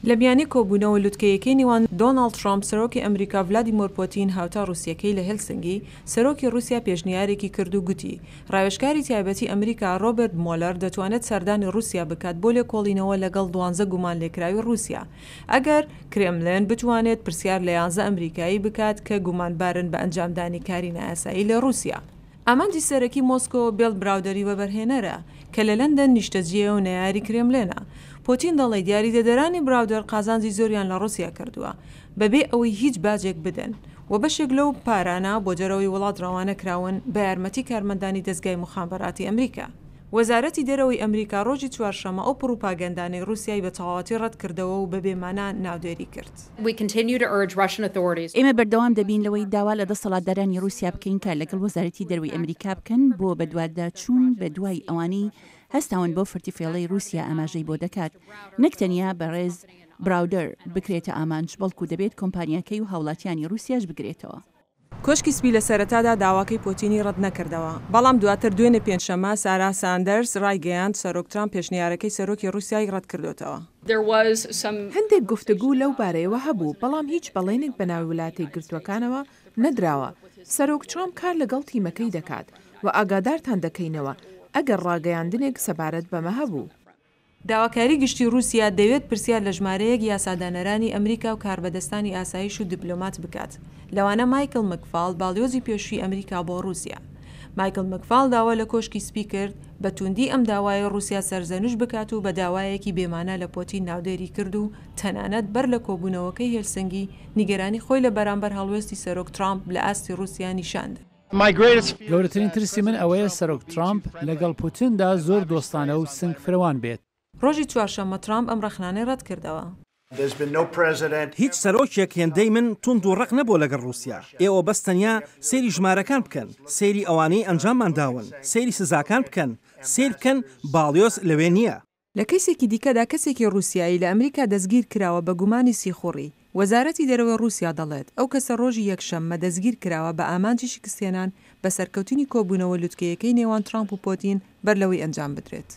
لە بیانی کۆبوونەوە لوتکەیەکەی نێوان دۆناڵد ترامپ سەرۆکی ئەمریکا ڤلادیمۆر پۆتین هاوتا ڕوسیەکەی لە هێلسنگی سەرۆکی رووسیا پێشنیارێکی کرد و گوتی ڕاوێژکاری تایبەتی ئەمریکا ڕۆبرت مۆلەر دەتوانێت سەردانی رووسیا بکات بۆ لێکۆڵینەوە لەگەڵ 12 گومان لێکراوی رووسیا ئەگەر کرێملین بتوانێت پرسیار لە 11 ئەمریکایی بکات کە گومانبارن بە ئەنجامدانی کاری نائاسایی لە رووسیا. ئامانجی سەرەکی مۆسکۆ بێڵ براودەری وەبەرهێنەرە کە لە لەندەن نیشتەجیە و نەیاری کرێملێنە. پۆتین دەڵێ دیاریدەدەرانی براودەر قازانجی زۆریان لە رووسیا کردووە بەبێ ئەوەی هیچ باجێک بدەن و بەشێک لەو پارانە بۆ جەرەوەی وڵات ڕەوانە کراون بە یارمەتی کارمەندانی دەستگای مخابەراتی ئەمریکا. وەزارەتی دەرەوەی ئەمریکا ڕۆژی چوارشەمە ئەو پروپاگەندانەی رووسیای بە تەواوەتی ڕەت کردەوە و بە بێمانە ناودێری کرد. ئێمە بەردەوام دەبین لەوەی داوا لە دەسەڵاتدارانی رووسیا بکەین کە لەگەڵ وەزارەتی دەرەوەی ئەمریکا بکەن بۆ بەدواداچوون بە دوای ئەوانەی هەستاون بۆ فرتیفێڵەی رووسیا ئاماژەی بۆ دەکات نەک تەنیا بەڕێز براودەر بکرێتە ئامانج بەڵکو دەبێت کۆمپانیاکەی و هاوڵاتیانی رووسیاش بگرێتەوە. کۆشکی سپی لە سەرەتادا داواکەی پۆتینی ڕەت نەکردەوە بەڵام دواتر دوێنێ پێنجشەمە سارا ساندەرس ڕایگەیاند سەرۆک ترامپ پێشنیارەکەی سەرۆکی رووسیای ڕەت کردوتەوە. هەندێک گفتگو لەو بارەیەوە هەبوو بەڵام هیچ بەڵێنێک بە ناوی وڵاتی گرتوەکانەوە نەدراوە. سەرۆک ترامپ کار لەگەڵ تیمەکەی دەکات و ئاگادارتان دەکەینەوە ئەگەر ڕاگەیاندنێک سەبارەت بەمە هەبوو. داواکاری گشتی رووسیا دەوێت پرسیار لە ژمارەیەک یاسادانەرانی ئەمریکا و کاربەدەستانی ئاسایش و دیپلۆمات بکات لەوانە مایکل مکفال باڵیۆزی پێشووی ئەمریکا بۆ رووسیا. مایکل مکفال داوا لە کۆشکی سپی کرد بە توندی ئەم داوای رووسیا سەرزەنوش بکات و بە داوایەکی بێمانە لە پۆتین ناودێری کرد و تەنانەت بەر لە کۆبوونەوەکەی هێلسنگی نیگەرانی خۆی لە بەرامبەر هەڵوێستی سەرۆک ترامپ لە ئاستی رووسیا نیشاند. گەورەترین ترسی من ئەوەیە سەرۆک ترامپ لەگەڵ پوتیندا زۆر دۆستانە و سنگ فرەوان بێت. ڕۆژی چوارشەممە ترامپ ئەم ڕەخنانەی ڕەت کردەوە. هیچ سەرۆکێک هێندەی من تونند و ڕق نەبوو لەگەڵ رووسیا. ئێوە بەستەنیا سێری ژمارەکان بکەن، سێری ئەوانەی ئەنجاممان داون، سێری سزاکان بکەن، سیر بکەن باڵیۆز لەوێ نییە. لە کەسێکی دیکەدا کەسێکی رووسایی لە ئەمریکا دەستگیر کراوە بە گومانی سیخوڕی. وەزارەتی دەرەوەی رووسیا دەڵێت ئەو کەسە ڕۆژی یەکشەممە دەستگیر کراوە بە ئامانجی شکستێنان بە سەرکەوتنی کۆبوونەوە لوتکەیەکەی نێوان ترامپ و پۆتین بەر لەوەی ئەنجام بدرێت.